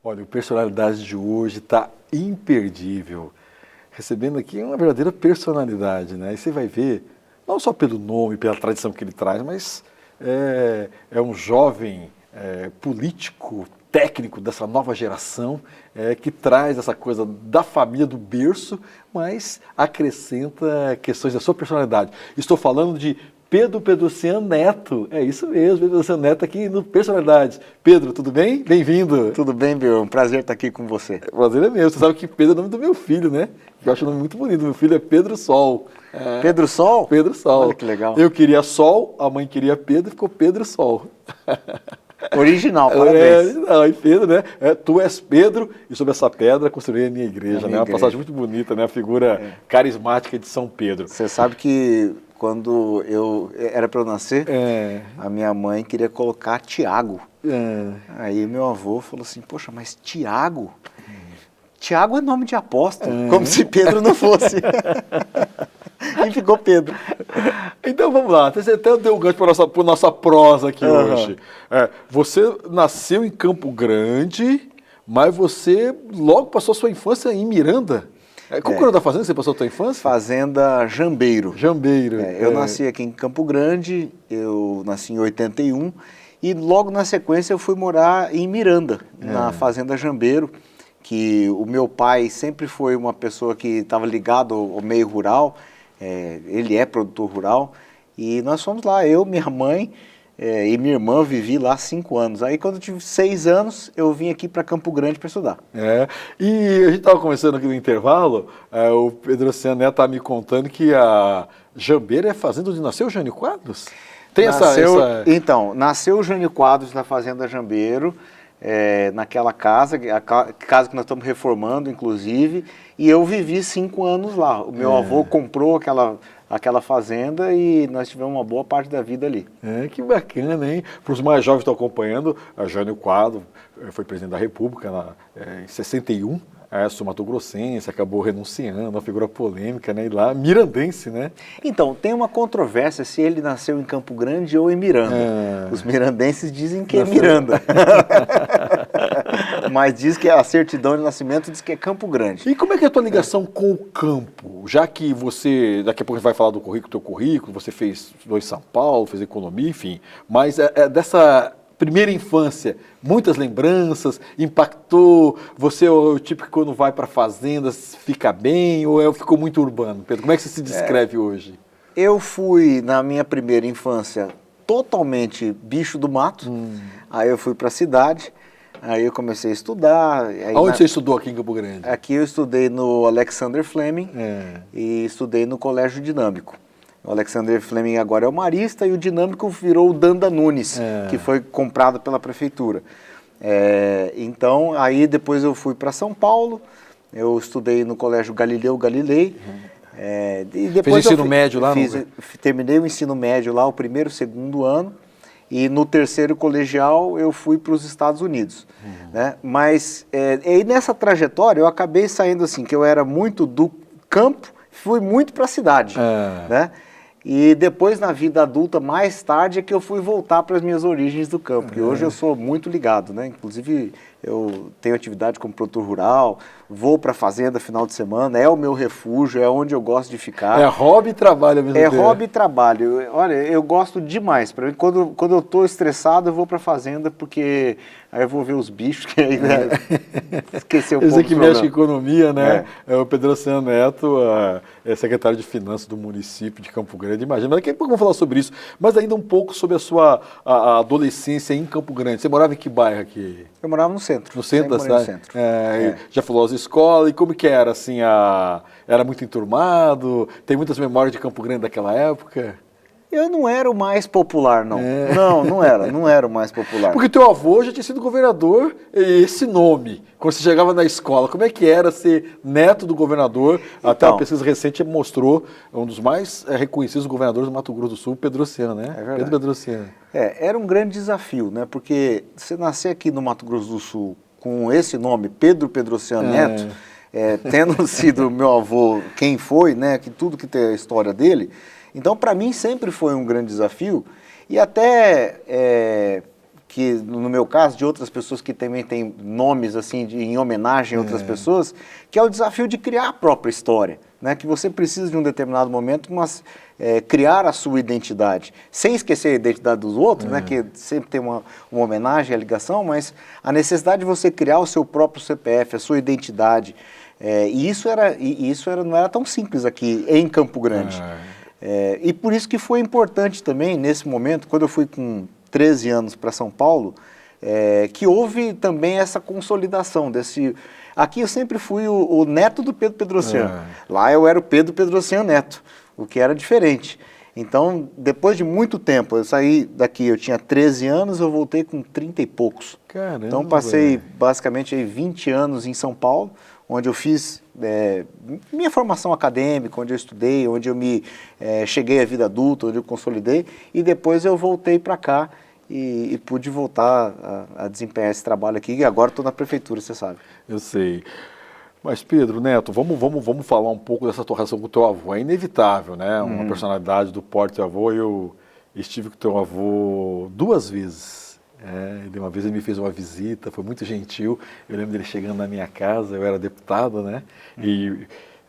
Olha, o Personalidade de hoje está imperdível. Recebendo aqui uma verdadeira personalidade, né? E você vai ver, não só pelo nome, pela tradição que ele traz, mas é um jovem político, técnico dessa nova geração, que traz essa coisa da família, do berço, mas acrescenta questões da sua personalidade. Estou falando de Pedro Pedrocian Neto. É isso mesmo, Pedro Pedrocian Neto aqui no Personalidades. Pedro, tudo bem? Bem-vindo. Tudo bem, Bill? Um prazer estar aqui com você. O prazer é meu. Você sabe que Pedro é o nome do meu filho, né? Eu acho o nome muito bonito. Meu filho é Pedro Sol. Pedro Sol? Pedro Sol. Olha que legal. Eu queria Sol, a mãe queria Pedro, ficou Pedro Sol. Original, parabéns. Não, Pedro, né? Tu és Pedro e sobre essa pedra construí a minha igreja, né? Uma passagem muito bonita, né? A figura carismática de São Pedro. Você sabe que quando era para eu nascer, a minha mãe queria colocar Tiago. Aí meu avô falou assim, poxa, mas Tiago? Tiago é nome de apóstolo, como se Pedro não fosse. E ficou Pedro. Então vamos lá, você até deu um gancho para nossa prosa aqui hoje. Você nasceu em Campo Grande, mas você logo passou sua infância em Miranda. Qual que era da fazenda que você passou a sua infância? Fazenda Jambeiro. Jambeiro. Eu nasci aqui em Campo Grande, eu nasci em 81, e logo na sequência eu fui morar em Miranda, na Fazenda Jambeiro, que o meu pai sempre foi uma pessoa que estava ligado ao meio rural, ele é produtor rural, e nós fomos lá, eu, minha mãe e minha irmã, vivi lá 5 anos. Aí quando eu tive 6 anos, eu vim aqui para Campo Grande para estudar. E a gente estava conversando aqui no intervalo, o Pedrocian Neto estava me contando que a Jambeiro é a fazenda onde nasceu o Jânio Quadros? Então, nasceu o Jânio Quadros na Fazenda Jambeiro, naquela casa, a casa que nós estamos reformando, inclusive, e eu vivi 5 anos lá. O meu avô comprou aquela fazenda e nós tivemos uma boa parte da vida ali. Que bacana, hein? Para os mais jovens que estão acompanhando, a Jânio Quadros foi presidente da República em 61, sou mato-grossense, acabou renunciando, uma figura polêmica, né? E lá, mirandense, né? Então, tem uma controvérsia se ele nasceu em Campo Grande ou em Miranda. Os mirandenses dizem que é Miranda. Mas diz que a certidão de nascimento diz que é Campo Grande. E como é que é a tua ligação com o campo? Já que você, daqui a pouco a gente vai falar do teu currículo, você estudou em São Paulo, fez economia, enfim. Mas dessa primeira infância, muitas lembranças, impactou? Você é o tipo que quando vai para fazendas fica bem ou ficou muito urbano? Pedro, como é que você se descreve hoje? Eu fui, na minha primeira infância, totalmente bicho do mato. Aí eu fui para a cidade, aí eu comecei a estudar. Onde você estudou aqui em Campo Grande? Aqui eu estudei no Alexander Fleming e estudei no Colégio Dinâmico. O Alexander Fleming agora é o Marista e o Dinâmico virou o Danda Nunes, que foi comprado pela prefeitura. Então, aí depois eu fui para São Paulo, eu estudei no Colégio Galileu Galilei. E depois fez ensino médio lá? Terminei o ensino médio lá, o primeiro, segundo ano. E no terceiro colegial eu fui para os Estados Unidos. Né? Mas e nessa trajetória eu acabei saindo assim, que eu era muito do campo, fui muito para a cidade. Né? E depois, na vida adulta, mais tarde, é que eu fui voltar para as minhas origens do campo, porque hoje eu sou muito ligado, né? Inclusive, eu tenho atividade como produtor rural, vou para a fazenda final de semana, é o meu refúgio, é onde eu gosto de ficar. É hobby e trabalho ao mesmo tempo. Hobby e trabalho. Olha, eu gosto demais. Pra mim, quando eu estou estressado, eu vou para a fazenda, porque aí eu vou ver os bichos, que aí esqueceu um pouco. Esse que mexe com economia, né? O Pedrocian Neto, é secretário de Finanças do município de Campo Grande. Imagina, daqui a pouco vamos falar sobre isso. Mas ainda um pouco sobre a sua adolescência em Campo Grande. Você morava em que bairro aqui? Eu morava no centro. No centro da cidade? Já falou as escolas, e como que era, assim, era muito enturmado? Tem muitas memórias de Campo Grande daquela época? Eu não era o mais popular, não. Não era o mais popular. Porque teu avô já tinha sido governador, esse nome, quando você chegava na escola, como é que era ser neto do governador? Então, até a pesquisa recente mostrou um dos mais reconhecidos governadores do Mato Grosso do Sul, Pedrocian, né? É verdade. Pedro Pedrocian. Era um grande desafio, né? Porque você nascer aqui no Mato Grosso do Sul com esse nome, Pedro Pedrocian Neto, tendo sido meu avô quem foi, né? Que tudo que tem a história dele. Então, para mim, sempre foi um grande desafio. E até que no meu caso, de outras pessoas que também têm nomes assim em homenagem a outras pessoas, que é o desafio de criar a própria história, né? Que você precisa de um determinado momento, mas criar a sua identidade, sem esquecer a identidade dos outros, né? Que sempre tem uma homenagem, a ligação, mas a necessidade de você criar o seu próprio CPF, a sua identidade, e isso não era tão simples aqui em Campo Grande. E por isso que foi importante também, nesse momento, quando eu fui com 13 anos para São Paulo, que houve também essa consolidação desse... Aqui eu sempre fui o neto do Pedro Pedrocian. Lá eu era o Pedro Pedrocian neto, o que era diferente. Então, depois de muito tempo, eu saí daqui, eu tinha 13 anos, eu voltei com 30 e poucos. Caramba, então, passei basicamente aí 20 anos em São Paulo, onde eu fiz minha formação acadêmica, onde eu estudei, onde eu cheguei à vida adulta, onde eu consolidei, e depois eu voltei para cá e pude voltar a desempenhar esse trabalho aqui, e agora estou na prefeitura, você sabe. Eu sei. Mas, Pedro, Neto, vamos falar um pouco dessa tua relação com o teu avô. É inevitável, né? Uma personalidade do porte do teu avô. Eu estive com o teu avô 2 vezes. Uma vez ele me fez uma visita, foi muito gentil. Eu lembro dele chegando na minha casa, eu era deputado, né? E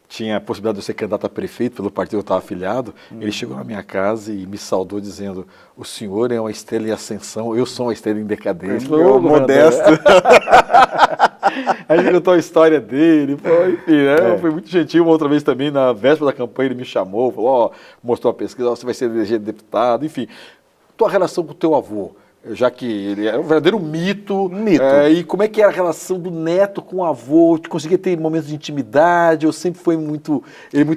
tinha a possibilidade de eu ser candidato a prefeito pelo partido que eu estava afiliado. Ele chegou na minha casa e me saudou dizendo: o senhor é uma estrela em ascensão, eu sou uma estrela em decadência. Modesto. A gente contou a história dele, enfim, né? Foi muito gentil. Uma outra vez também, na véspera da campanha, ele me chamou, falou, mostrou a pesquisa, você vai ser elegido deputado, enfim. Tua relação com o teu avô, já que ele é um verdadeiro mito. E como é que era a relação do neto com o avô? Conseguia ter momentos de intimidade? Ou sempre foi muito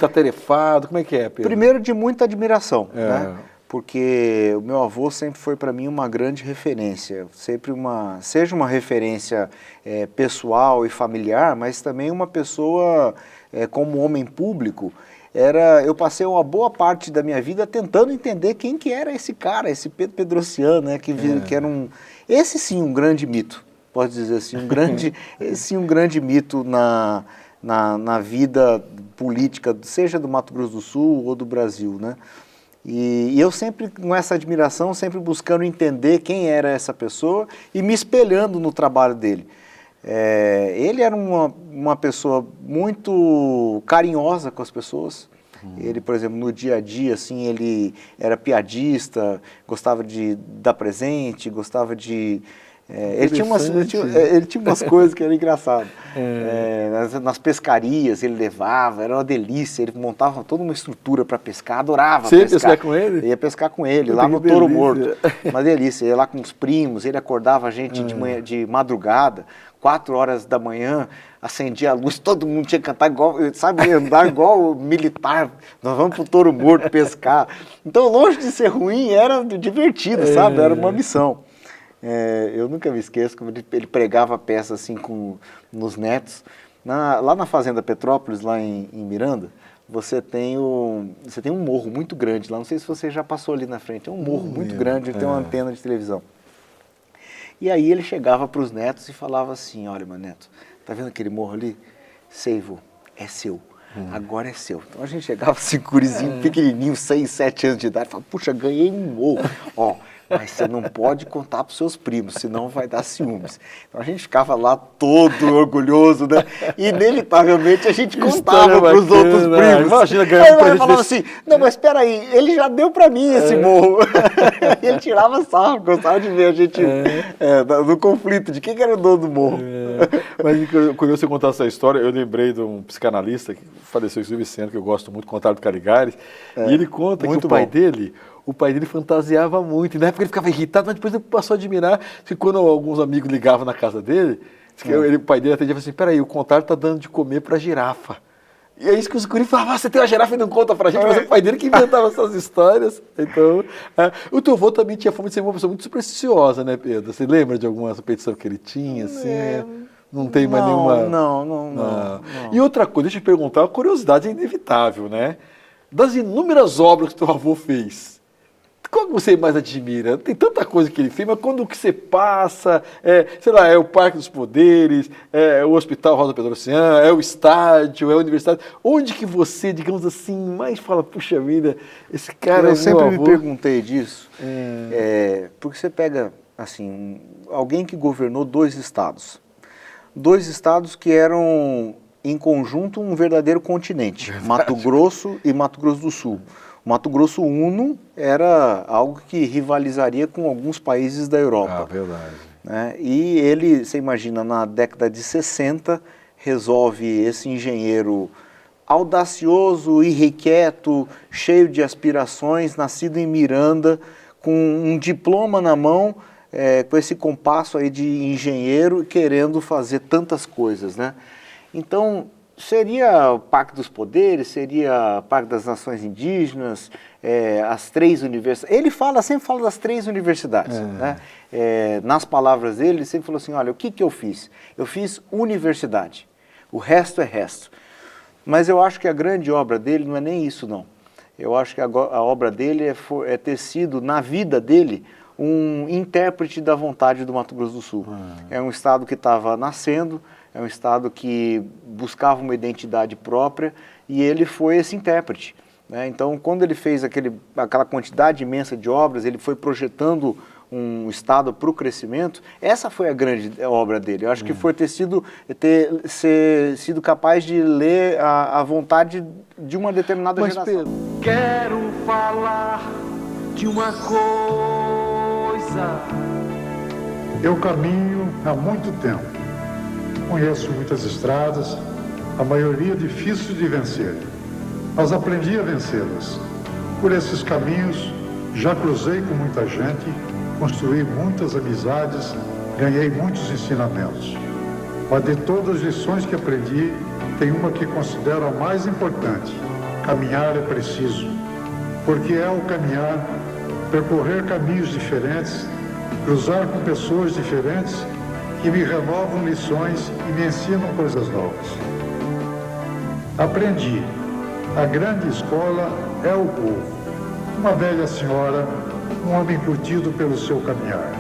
atarefado? Como é que é, Pedro? Primeiro, de muita admiração, né? Porque o meu avô sempre foi para mim uma grande referência, seja uma referência pessoal e familiar, mas também uma pessoa como homem público. Eu passei uma boa parte da minha vida tentando entender quem que era esse cara, esse Pedro Pedrocian, né, que era esse sim um grande mito, pode dizer assim, um grande mito na vida política, seja do Mato Grosso do Sul ou do Brasil, né? E eu sempre, com essa admiração, sempre buscando entender quem era essa pessoa e me espelhando no trabalho dele. Ele era uma pessoa muito carinhosa com as pessoas. Ele, por exemplo, no dia a dia, assim, ele era piadista, gostava de dar presente, gostava de... Ele tinha umas coisas que eram engraçadas. Nas pescarias ele levava, era uma delícia, ele montava toda uma estrutura para pescar, adorava pescar. Você ia pescar com ele? Ia pescar com ele, lá no Touro Morto. Uma delícia, ia lá com os primos, ele acordava a gente de madrugada, 4 horas da manhã, acendia a luz, todo mundo tinha que cantar igual, sabe, andar igual militar, nós vamos pro Touro Morto pescar. Então, longe de ser ruim, era divertido, sabe, era uma missão. Eu nunca me esqueço como ele pregava peça assim nos netos. Lá na Fazenda Petrópolis, lá em Miranda, você tem um morro muito grande lá. Não sei se você já passou ali na frente. É um morro muito grande, tem uma antena de televisão. E aí ele chegava para os netos e falava assim: olha, meu neto, tá vendo aquele morro ali? Sei, vô, é seu. Agora é seu. Então a gente chegava assim, gurizinho, pequenininho, 6, 7 anos de idade, falava: puxa, ganhei um morro. Ó, mas você não pode contar para os seus primos, senão vai dar ciúmes. Então a gente ficava lá todo orgulhoso, né? Inevitavelmente a gente contava para os outros primos. Imagina ganhar um presente. Aí falava assim: não, mas espera aí, ele já deu para mim esse morro. E ele tirava sarro, gostava de ver a gente no conflito de quem era o dono do morro. Mas quando você contar essa história, eu lembrei de um psicanalista que faleceu em Silvio Vicente, que eu gosto muito, Contário do Caligares, e ele conta que o pai dele fantasiava muito, e na época ele ficava irritado, mas depois ele passou a admirar, que quando alguns amigos ligavam na casa dele, o pai dele atendia e falava assim: peraí, o Contário está dando de comer para a girafa. E é isso que os guris falavam: você tem uma girafa e não conta pra gente, mas é o pai dele que inventava essas histórias. Então, o teu avô também tinha fama de ser uma pessoa muito supersticiosa, né, Pedro? Você lembra de alguma superstição que ele tinha, assim? Não tem mais nenhuma... Não. E outra coisa, deixa eu te perguntar, a curiosidade é inevitável, né? Das inúmeras obras que teu avô fez, qual que você mais admira? Tem tanta coisa que ele fez, mas quando que você passa, sei lá, é o Parque dos Poderes, é o Hospital Rosa Pedrocian, é o estádio, é a universidade, onde que você, digamos assim, mais fala: puxa vida, esse cara é meu avô? Eu sempre me perguntei disso, porque você pega assim, alguém que governou 2 estados. 2 estados que eram, em conjunto, um verdadeiro continente. Verdade. Mato Grosso e Mato Grosso do Sul. O Mato Grosso Uno era algo que rivalizaria com alguns países da Europa. Ah, verdade. Né? E ele, você imagina, na década de 60, resolve esse engenheiro audacioso, irrequieto, cheio de aspirações, nascido em Miranda, com um diploma na mão, com esse compasso aí de engenheiro, querendo fazer tantas coisas, né? Então, seria o Pacto dos Poderes, seria o Pacto das Nações Indígenas, as 3 universidades. Ele sempre fala das 3 universidades, né? Nas palavras dele, ele sempre falou assim, olha, o que eu fiz? Eu fiz universidade, o resto é resto. Mas eu acho que a grande obra dele não é nem isso, não. Eu acho que a obra dele é ter sido, na vida dele, um intérprete da vontade do Mato Grosso do Sul. É um estado que estava nascendo, é um estado que buscava uma identidade própria e ele foi esse intérprete, né? Então, quando ele fez aquela quantidade imensa de obras, ele foi projetando um estado para o crescimento, essa foi a grande obra dele. Eu acho que foi ter sido capaz de ler a vontade de uma determinada geração. Pedro, quero falar de uma coisa. Eu caminho há muito tempo. Conheço muitas estradas, a maioria difícil de vencer, mas aprendi a vencê-las. Por esses caminhos, já cruzei com muita gente, construí muitas amizades, ganhei muitos ensinamentos. Mas de todas as lições que aprendi, tem uma que considero a mais importante. Caminhar é preciso, porque ao caminhar, percorrer caminhos diferentes, cruzar com pessoas diferentes, que me renovam lições e me ensinam coisas novas. Aprendi. A grande escola é o povo. Uma velha senhora, um homem curtido pelo seu caminhar.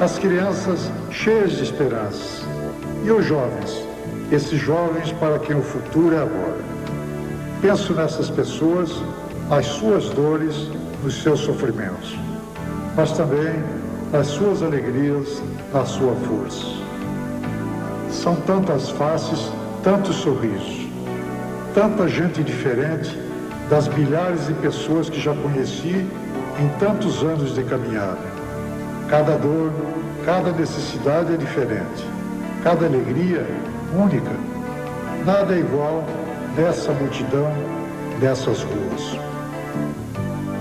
As crianças cheias de esperanças. E os jovens, esses jovens para quem o futuro é agora. Penso nessas pessoas, nas suas dores, nos seus sofrimentos, mas também nas suas alegrias, na sua força. São tantas faces, tantos sorrisos, tanta gente diferente das milhares de pessoas que já conheci em tantos anos de caminhada. Cada dor, cada necessidade é diferente, cada alegria única. Nada é igual nessa multidão, nessas ruas.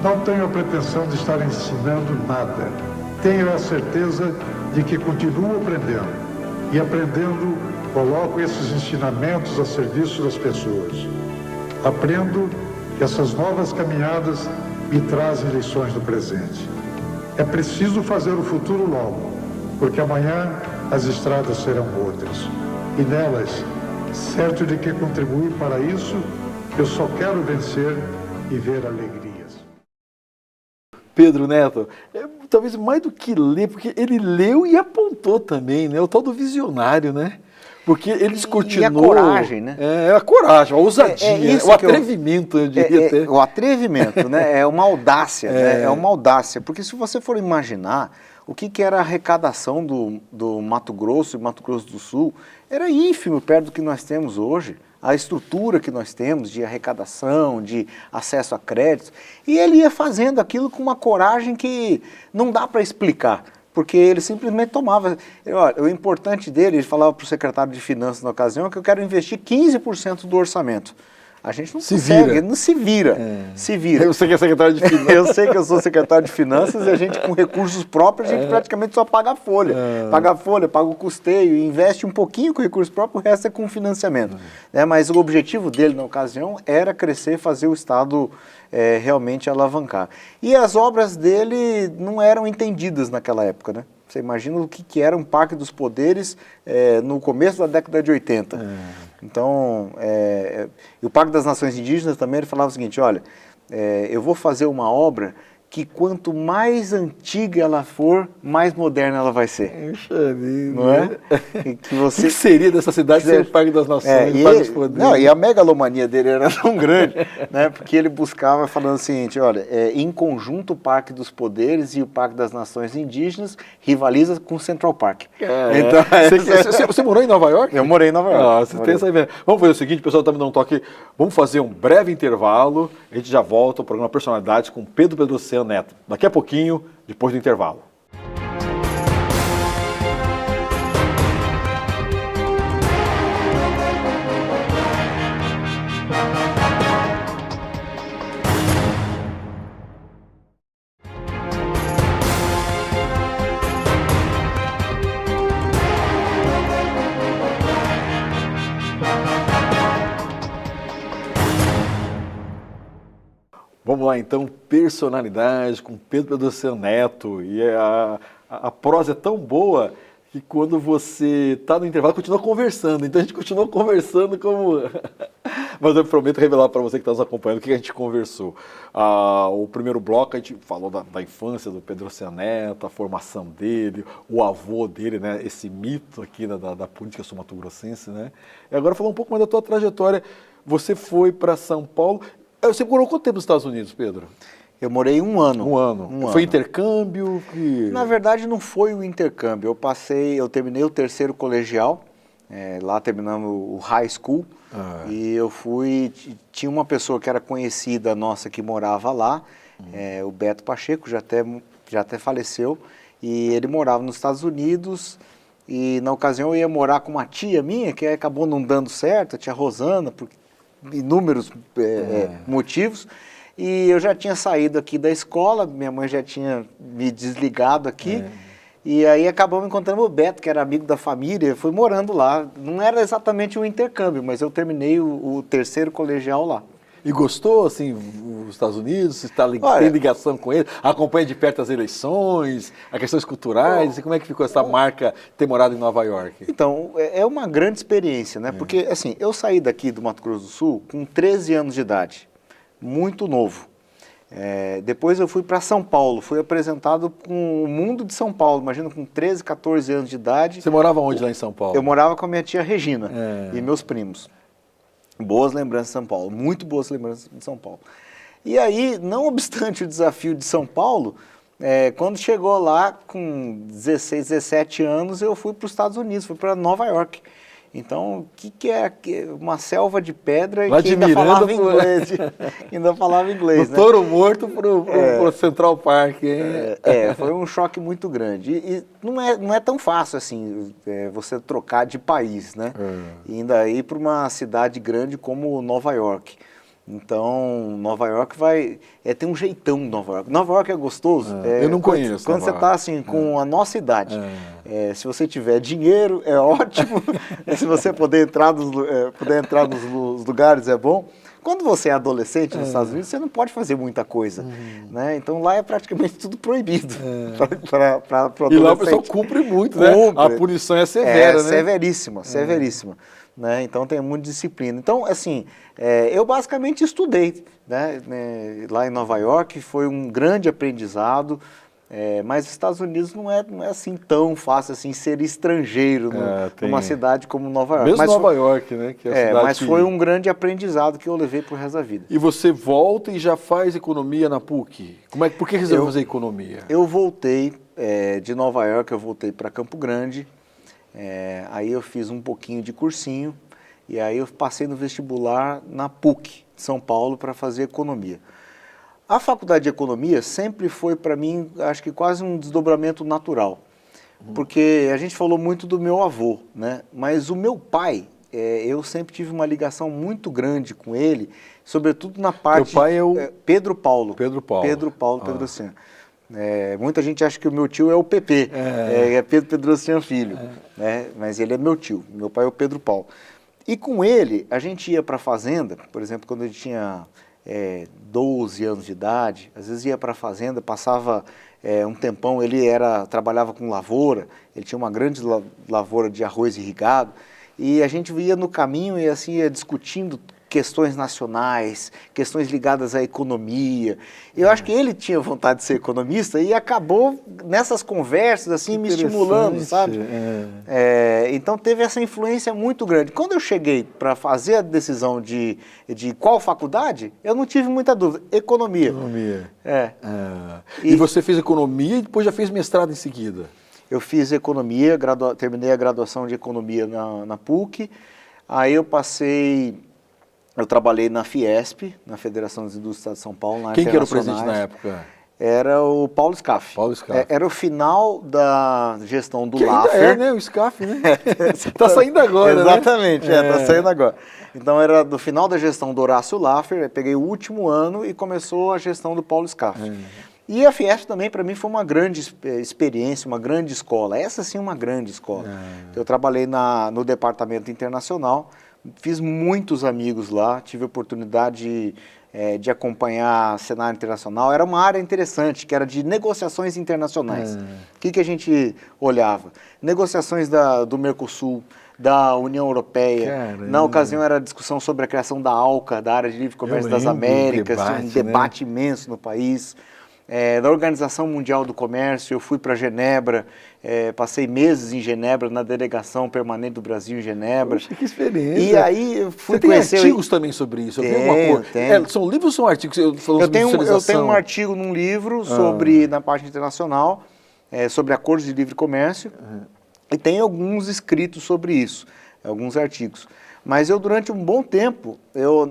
Não tenho a pretensão de estar ensinando nada. Tenho a certeza de que continuo aprendendo. E aprendendo, coloco esses ensinamentos a serviço das pessoas. Aprendo que essas novas caminhadas me trazem lições do presente. É preciso fazer o futuro logo, porque amanhã as estradas serão outras. E nelas, certo de que contribuir para isso, eu só quero vencer e ver alegrias. Pedro Neto, talvez mais do que ler, porque ele leu e apontou também, né? O tal do visionário, né? Porque ele descortinou... E a coragem, né? A coragem, a ousadia, o atrevimento, eu diria até. O atrevimento, né? É uma audácia, né? É uma audácia. Porque se você for imaginar o que era a arrecadação do Mato Grosso e Mato Grosso do Sul, era ínfimo perto do que nós temos hoje. A estrutura que nós temos de arrecadação, de acesso a créditos. E ele ia fazendo aquilo com uma coragem que não dá para explicar. Porque ele simplesmente tomava... Olha, o importante dele, ele falava para o secretário de Finanças na ocasião, que eu quero investir 15% do orçamento. A gente não consegue, não se vira, se vira. Você que é secretário de Finanças. Eu sei que eu sou secretário de Finanças e a gente com recursos próprios, a gente praticamente só paga a folha. Paga a folha, paga o custeio, investe um pouquinho com recursos próprios, o resto é com financiamento. Mas o objetivo dele na ocasião era crescer, fazer o Estado realmente alavancar. E as obras dele não eram entendidas naquela época, né? Você imagina o que era um Pacto dos Poderes no começo da década de 80. Então, e o Pacto das Nações Indígenas também, ele falava o seguinte, olha, eu vou fazer uma obra que quanto mais antiga ela for, mais moderna ela vai ser. Puxa vida. Não é? E que O você... que seria dessa cidade sem o Parque das Nações, o Parque dos Poderes? Não, e a megalomania dele era tão grande, né? Porque ele buscava falando o seguinte, olha, em conjunto o Parque dos Poderes e o Parque das Nações Indígenas rivaliza com o Central Park. Então, Você morou em Nova York? eu morei em Nova York. Ah, você tem essa ideia. Vamos fazer o seguinte, o pessoal está me dando um toque. Vamos fazer um breve intervalo. A gente já volta ao programa Personalidades com Pedro Pedrocian Neto. Daqui a pouquinho, depois do intervalo. Vamos lá então, personalidade com Pedro Pedrocian Neto. E a prosa é tão boa que quando você está no intervalo, continua conversando. Então a gente continua conversando como... Mas eu prometo revelar para você que está nos acompanhando o que a gente conversou. O primeiro bloco a gente falou da infância do Pedrocian Neto, a formação dele, o avô dele, né? Esse mito aqui da política sul-mato-grossense, né? E agora falar um pouco mais da tua trajetória. Você foi para São Paulo... Você morou quanto tempo nos Estados Unidos, Pedro? Eu morei um ano. Um ano. Foi intercâmbio? Na verdade, não foi o intercâmbio. Eu terminei o terceiro colegial, lá terminando o high school, e eu tinha uma pessoa que era conhecida nossa que morava lá, o Beto Pacheco, já até faleceu, e ele morava nos Estados Unidos, e na ocasião eu ia morar com uma tia minha, que acabou não dando certo, a tia Rosana, por inúmeros motivos, e eu já tinha saído aqui da escola, minha mãe já tinha me desligado aqui, e aí acabamos encontrando o Beto, que era amigo da família, fui morando lá. Não era exatamente um intercâmbio, mas eu terminei o terceiro colegial lá. E gostou, assim, os Estados Unidos? Você tem ligação com ele? Acompanha de perto as eleições, as questões culturais? E como é que ficou essa marca de ter morado em Nova York? Então, é uma grande experiência, né? Porque, assim, eu saí daqui do Mato Grosso do Sul com 13 anos de idade, muito novo. Depois eu fui para São Paulo, fui apresentado com o mundo de São Paulo, imagina, com 13, 14 anos de idade. Você morava onde lá em São Paulo? Eu morava com a minha tia Regina e meus primos. Boas lembranças de São Paulo, muito boas lembranças de São Paulo. E aí, não obstante o desafio de São Paulo, quando chegou lá com 16, 17 anos, eu fui para os Estados Unidos, fui para Nova York. Então, o que é uma selva de pedra lá que ainda falava inglês? Ainda falava inglês, né? Touro morto pro Central Park, hein? Foi um choque muito grande. E não é tão fácil assim você trocar de país, né? E ainda ir para uma cidade grande como Nova York. Então, Nova York tem um jeitão Nova York. Nova York é gostoso. Eu não conheço. Quando você está assim, com a nossa idade, se você tiver dinheiro, é ótimo. Se você puder entrar nos lugares, é bom. Quando você é adolescente nos Estados Unidos, você não pode fazer muita coisa. Né? Então, lá é praticamente tudo proibido para adolescente. E lá o pessoal cumpre muito, né? A punição é severa, né? Severíssima, severíssima. Né? Então tem muita disciplina. Então, assim, eu basicamente estudei, né? Lá em Nova York, foi um grande aprendizado, mas os Estados Unidos não é assim tão fácil assim ser estrangeiro numa cidade como Nova York. Mesmo Nova York, né? Que é a cidade mas foi um grande aprendizado que eu levei pro resto da vida. E você volta e já faz economia na PUC? Por que resolveu fazer economia? Eu voltei de Nova York, eu voltei para Campo Grande. Aí eu fiz um pouquinho de cursinho e aí eu passei no vestibular na PUC de São Paulo para fazer economia. A faculdade de economia sempre foi para mim, acho que quase um desdobramento natural, porque a gente falou muito do meu avô, né? Mas o meu pai, eu sempre tive uma ligação muito grande com ele, sobretudo na parte... Meu pai é o... Pedro Paulo. Pedro Paulo. Pedrocian. Muita gente acha que o meu tio é o PP, é Pedro Pedrocian Filho, né? Mas ele é meu tio, meu pai é o Pedro Paulo. E com ele, a gente ia para a fazenda, por exemplo, quando ele tinha 12 anos de idade, às vezes ia para a fazenda, passava um tempão, ele trabalhava com lavoura, ele tinha uma grande lavoura de arroz irrigado, e a gente ia no caminho e assim ia discutindo questões nacionais, questões ligadas à economia. Eu acho que ele tinha vontade de ser economista e acabou nessas conversas assim me estimulando, sabe? Então teve essa influência muito grande. Quando eu cheguei para fazer a decisão de qual faculdade, eu não tive muita dúvida. Economia. E você fez economia e depois já fez mestrado em seguida? Eu fiz economia, terminei a graduação de economia na PUC. Aí eu trabalhei na Fiesp, na Federação das Indústrias do Estado de São Paulo, na Quem que era o presidente na época? Era o Paulo Scaff. Era o final da gestão do Laffer. Ainda né? O Scaff, né? Tá saindo agora, Exatamente, tá saindo agora. Então era do final da gestão do Horácio Laffer, peguei o último ano e começou a gestão do Paulo Scaff. E a Fiesp também, para mim, foi uma grande experiência, uma grande escola. Essa sim, uma grande escola. Eu trabalhei no departamento internacional, fiz muitos amigos lá, tive a oportunidade de acompanhar cenário internacional. Era uma área interessante, que era de negociações internacionais. O que a gente olhava? Negociações do Mercosul, da União Europeia. Caramba. Na ocasião era a discussão sobre a criação da ALCA, da Área de Livre Comércio das Américas, um debate imenso no país. Da Organização Mundial do Comércio, eu fui para Genebra, passei meses em Genebra, na delegação permanente do Brasil em Genebra. Poxa, que experiência. E aí eu fui conhecer... Tem artigos também sobre isso? Tem. São livros ou são artigos? Eu tenho um artigo num livro na parte internacional, sobre acordos de livre comércio, e tem alguns escritos sobre isso, alguns artigos. Mas eu, durante um bom tempo,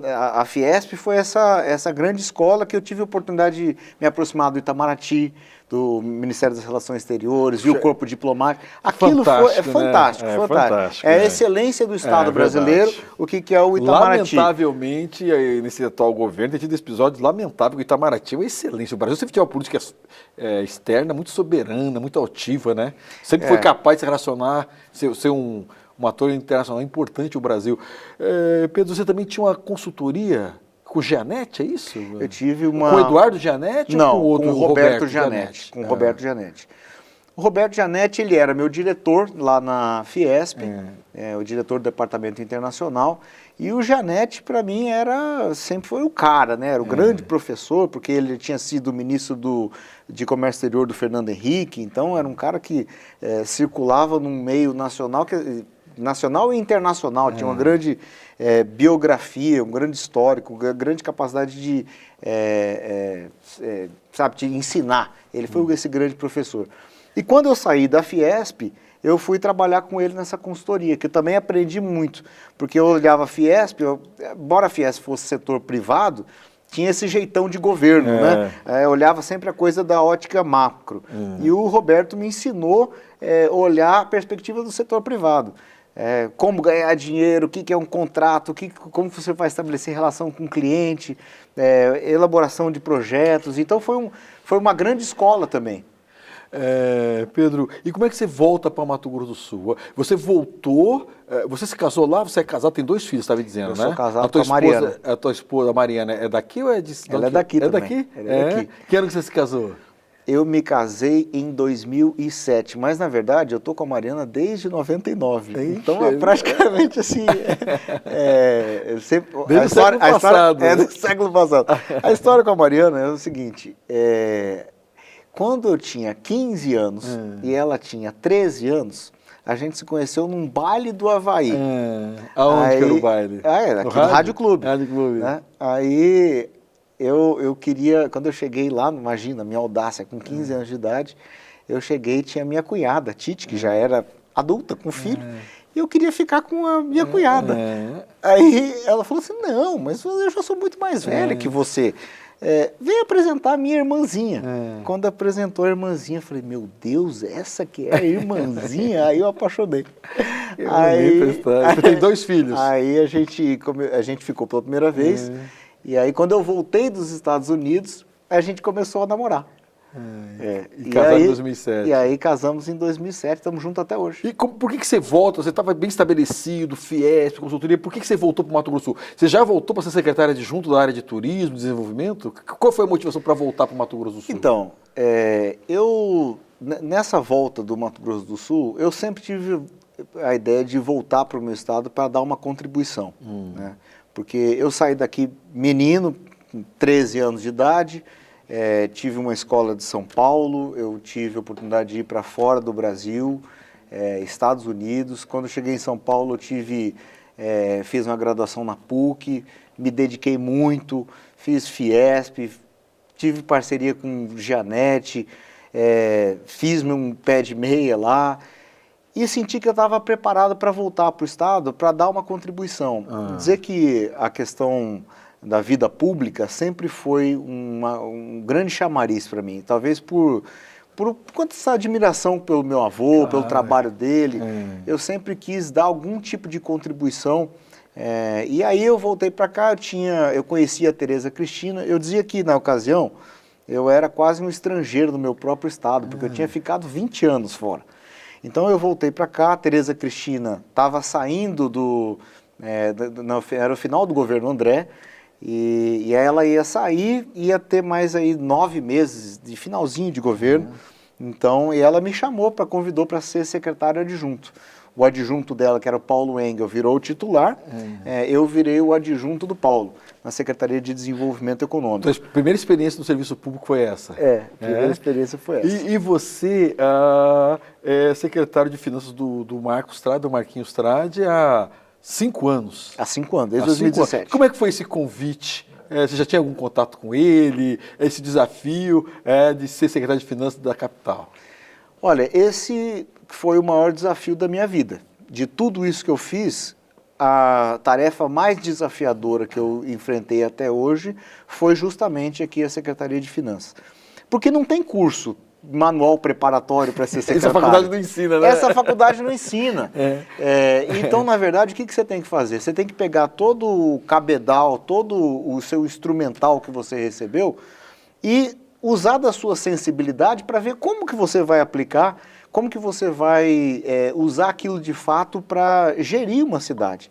a Fiesp foi essa grande escola que eu tive a oportunidade de me aproximar do Itamaraty, do Ministério das Relações Exteriores, e o corpo diplomático. Aquilo foi fantástico, fantástico. É a excelência do Estado brasileiro, o que é o Itamaraty. Lamentavelmente, nesse atual governo, tem tido episódios lamentáveis, o Itamaraty é uma excelência. O Brasil sempre teve uma política externa muito soberana, muito altiva, né? Sempre foi capaz de se relacionar, ser um ator internacional importante, o Brasil. Pedro, você também tinha uma consultoria com o Gianetti, é isso? Eu tive uma... Com o Eduardo Gianetti ou com o outro? Com o Roberto Gianetti. Com o Roberto Gianetti. O Roberto Gianetti, ele era meu diretor lá na Fiesp, o diretor do Departamento Internacional, e o Gianetti, para mim, sempre foi o cara, né? Era o grande professor, porque ele tinha sido ministro de Comércio Exterior do Fernando Henrique, então era um cara que circulava num meio nacional e internacional, tinha uma grande biografia, um grande histórico, uma grande capacidade de ensinar. Ele foi esse grande professor. E quando eu saí da Fiesp, eu fui trabalhar com ele nessa consultoria, que eu também aprendi muito, porque eu olhava a Fiesp, embora a Fiesp fosse setor privado, tinha esse jeitão de governo, né? Eu olhava sempre a coisa da ótica macro. E o Roberto me ensinou a olhar a perspectiva do setor privado. Como ganhar dinheiro, o que é um contrato, como você vai estabelecer relação com o cliente, elaboração de projetos. Então foi uma grande escola também. Pedro, e como é que você volta para Mato Grosso do Sul? Você voltou, você se casou lá, você é casado, tem 2 filhos, você estava dizendo, né? Eu sou casado com a Mariana. A tua esposa, a Mariana, é daqui ou é de... Ela é daqui também. Daqui? Ela é daqui. Que ano que você se casou? Eu me casei em 2007, mas na verdade eu tô com a Mariana desde 99. Então é praticamente assim. Desde o século passado. Do século passado. A história com a Mariana é o seguinte: quando eu tinha 15 anos e ela tinha 13 anos, a gente se conheceu num baile do Havaí. Aonde que era o baile? Aqui no Rádio Clube. Rádio Clube. Né? Aí eu queria, quando eu cheguei lá, imagina, minha audácia, com 15 anos de idade, eu cheguei e tinha minha cunhada, Tite, que já era adulta, com filho, e eu queria ficar com a minha cunhada. Aí ela falou assim, não, mas eu já sou muito mais velha que você. Vem apresentar a minha irmãzinha. Quando apresentou a irmãzinha, eu falei, meu Deus, essa que é a irmãzinha? Aí eu apaixonei. Você tem 2 filhos. Aí a gente ficou pela primeira vez. E aí, quando eu voltei dos Estados Unidos, a gente começou a namorar. E casaram em 2007. E aí, casamos em 2007, estamos juntos até hoje. E por que você volta? Você estava bem estabelecido, Fiesp, consultoria, por que você voltou para o Mato Grosso do Sul? Você já voltou para ser secretária adjunto da área de turismo, desenvolvimento? Qual foi a motivação para voltar para o Mato Grosso do Sul? Então, nessa volta do Mato Grosso do Sul, eu sempre tive a ideia de voltar para o meu estado para dar uma contribuição, né? Porque eu saí daqui menino, com 13 anos de idade, tive uma escola de São Paulo, eu tive a oportunidade de ir para fora do Brasil, Estados Unidos. Quando eu cheguei em São Paulo, eu fiz uma graduação na PUC, me dediquei muito, fiz Fiesp, tive parceria com Gianetti, fiz meu pé de meia lá e senti que eu estava preparado para voltar para o Estado, para dar uma contribuição. Dizer que a questão da vida pública sempre foi um grande chamariz para mim, talvez por essa admiração pelo meu avô, pelo trabalho dele. Eu sempre quis dar algum tipo de contribuição. E aí eu voltei para cá, eu conhecia a Tereza Cristina. Eu dizia que na ocasião eu era quase um estrangeiro no meu próprio estado, porque eu tinha ficado 20 anos fora. Então eu voltei para cá, a Tereza Cristina estava saindo era o final do governo André, e ela ia sair, ia ter mais aí 9 meses de finalzinho de governo. Então, e ela me convidou para ser secretário adjunto. O adjunto dela, que era o Paulo Engel, virou o titular, eu virei o adjunto do Paulo, na Secretaria de Desenvolvimento Econômico. Então, a primeira experiência no serviço público foi essa? A primeira experiência foi essa. E você é secretário de Finanças do Marcos Trade, do Marquinhos Trade, há 5 anos? Há 5 anos, desde 2017. Como é que foi esse convite? Você já tinha algum contato com ele? Esse desafio de ser secretário de Finanças da capital? Olha, esse foi o maior desafio da minha vida. De tudo isso que eu fiz, a tarefa mais desafiadora que eu enfrentei até hoje foi justamente aqui a Secretaria de Finanças. Porque não tem curso, manual preparatório para ser secretário. Essa faculdade não ensina, né? Essa faculdade não ensina. Então, na verdade, o que você tem que fazer? Você tem que pegar todo o cabedal, todo o seu instrumental que você recebeu e usar da sua sensibilidade para ver como que você vai aplicar, como que você vai usar aquilo de fato para gerir uma cidade.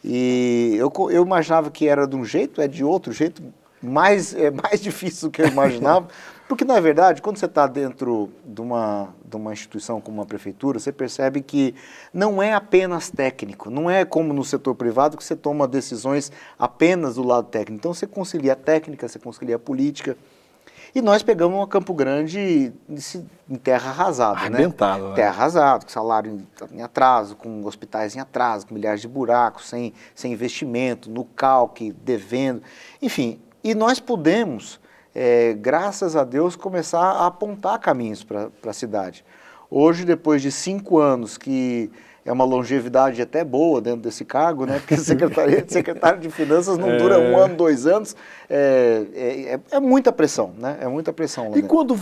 E eu imaginava que era de um jeito, é de outro jeito, mais difícil do que eu imaginava, porque, na verdade, quando você está dentro de uma instituição como uma prefeitura, você percebe que não é apenas técnico, não é como no setor privado que você toma decisões apenas do lado técnico. Então, você concilia a técnica, você concilia a política. E nós pegamos uma Campo Grande em terra arrasada, arrebentado, né? Terra arrasada, com salário em atraso, com hospitais em atraso, com milhares de buracos, sem investimento, no calque, devendo, enfim. E nós pudemos, graças a Deus, começar a apontar caminhos para a cidade. Hoje, depois de 5 anos, que é uma longevidade até boa dentro desse cargo, né? Porque secretário de Finanças não dura 1 ano, 2 anos, é muita pressão, né? É muita pressão. Lá e quando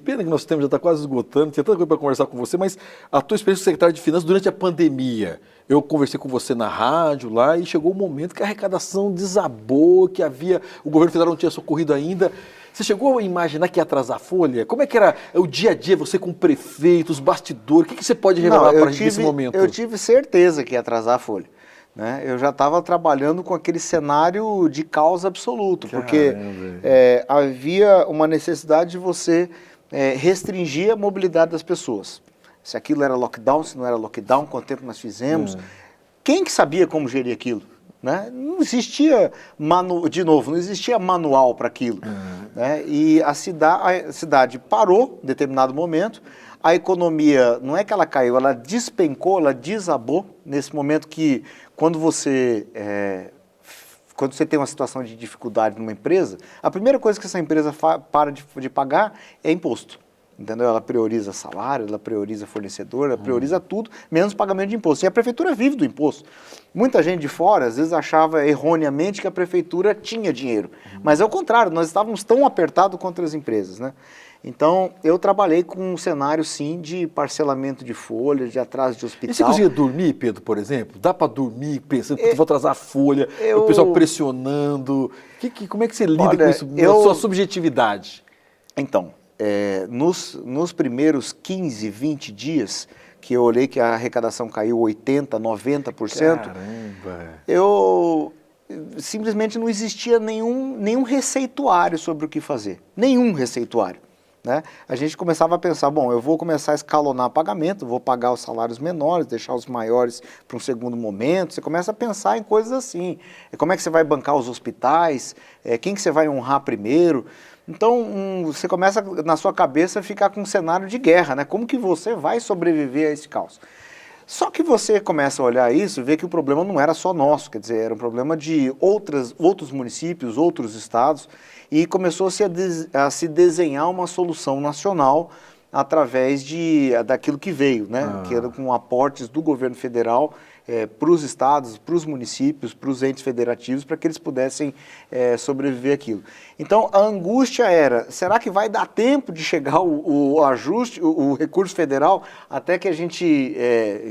pena que nosso tempo já está quase esgotando, tinha tanta coisa para conversar com você, mas a tua experiência como secretário de Finanças durante a pandemia, eu conversei com você na rádio lá e chegou um momento que a arrecadação desabou, que o governo federal não tinha socorrido ainda. Você chegou a imaginar que ia atrasar a folha? Como é que era o dia a dia, você com o prefeito, os bastidores? O que você pode revelar para a gente nesse momento? Eu tive certeza que ia atrasar a folha. Né? Eu já estava trabalhando com aquele cenário de caos absoluto, porque havia uma necessidade de você restringir a mobilidade das pessoas. Se aquilo era lockdown, se não era lockdown, quanto tempo nós fizemos. Quem que sabia como gerir aquilo? Né? Não existia, não existia manual para aquilo. Né? E a cidade parou em determinado momento, a economia, não é que ela caiu, ela despencou, ela desabou, nesse momento que, quando você tem uma situação de dificuldade numa empresa, a primeira coisa que essa empresa para de pagar é imposto. Entendeu? Ela prioriza salário, ela prioriza fornecedor, ela prioriza tudo, menos pagamento de imposto. E a prefeitura vive do imposto. Muita gente de fora, às vezes, achava erroneamente que a prefeitura tinha dinheiro. Mas é o contrário, nós estávamos tão apertados contra as empresas, né? Então, eu trabalhei com um cenário, sim, de parcelamento de folha, de atraso de hospital. E você conseguia dormir, Pedro, por exemplo? Dá para dormir pensando que vou atrasar a folha, o pessoal pressionando? Como é que você lida com isso, na sua subjetividade? Então, nos primeiros 15, 20 dias, que eu olhei que a arrecadação caiu 80%, 90%, caramba! Simplesmente não existia nenhum receituário sobre o que fazer. Nenhum receituário. né? A gente começava a pensar, bom, eu vou começar a escalonar pagamento, vou pagar os salários menores, deixar os maiores para um segundo momento. Você começa a pensar em coisas assim. Como é que você vai bancar os hospitais? Quem que você vai honrar primeiro? Então, você começa na sua cabeça a ficar com um cenário de guerra, né? Como que você vai sobreviver a esse caos? Só que você começa a olhar isso e vê que o problema não era só nosso, quer dizer, era um problema de outros municípios, outros estados, e começou-se a se desenhar uma solução nacional através daquilo que veio, né? Que era com aportes do governo federal para os estados, para os municípios, para os entes federativos, para que eles pudessem sobreviver àquilo. Então, a angústia era, será que vai dar tempo de chegar o ajuste, o recurso federal, até que a gente,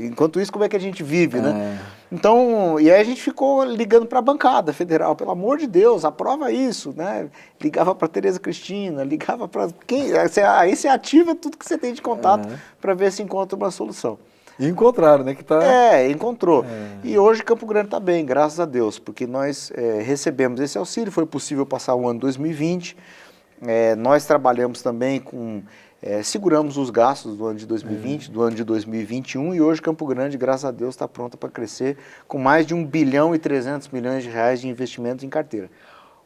enquanto isso, como é que a gente vive, né? Então, e aí a gente ficou ligando para a bancada federal, pelo amor de Deus, aprova isso, né? Ligava para Tereza Cristina, ligava para quem, aí você ativa tudo que você tem de contato para ver se encontra uma solução. E encontraram, né? Encontrou. E hoje Campo Grande está bem, graças a Deus, porque nós recebemos esse auxílio, foi possível passar o ano 2020, nós trabalhamos também com, seguramos os gastos do ano de 2020, do ano de 2021, e hoje Campo Grande, graças a Deus, está pronta para crescer com mais de 1 bilhão e 300 milhões de reais de investimentos em carteira.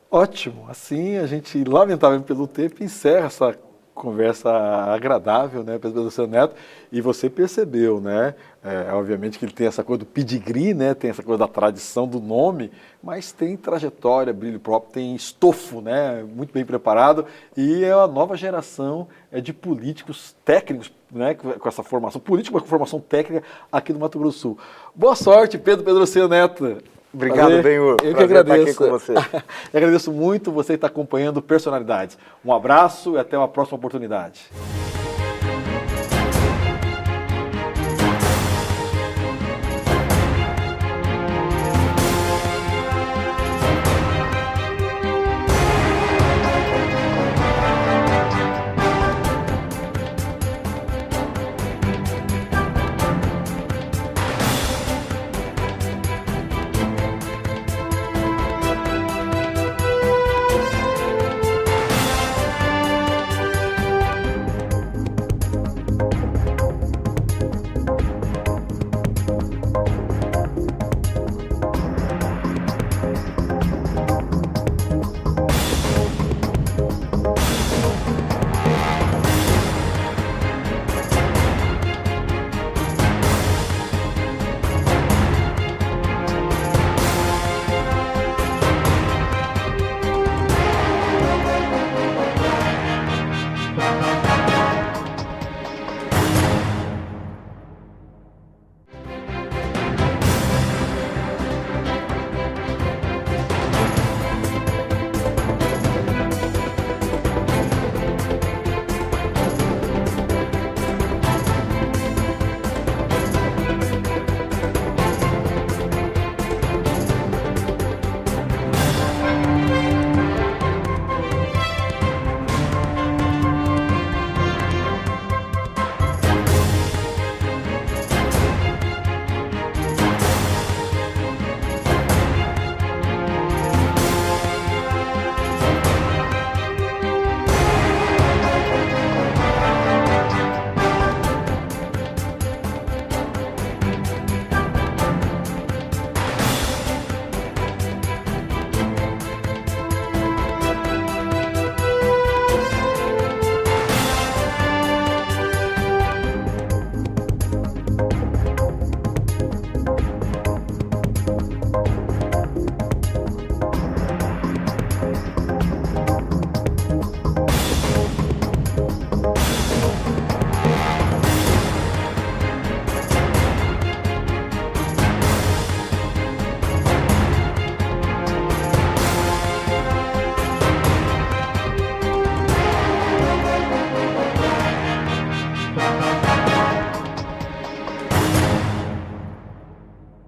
Ótimo, assim a gente, lamentavelmente pelo tempo, encerra essa conversa agradável, né, Pedro Luciano Neto, e você percebeu, né, obviamente que ele tem essa coisa do pedigree, né, tem essa coisa da tradição do nome, mas tem trajetória, brilho próprio, tem estofo, né, muito bem preparado, e é uma nova geração de políticos técnicos, né, com essa formação política, mas com formação técnica aqui no Mato Grosso do Sul. Boa sorte, Pedro Luciano Neto. Obrigado, Benhur. Eu que agradeço. Estar aqui com você. Eu agradeço muito você que está acompanhando Personalidades. Um abraço e até uma próxima oportunidade.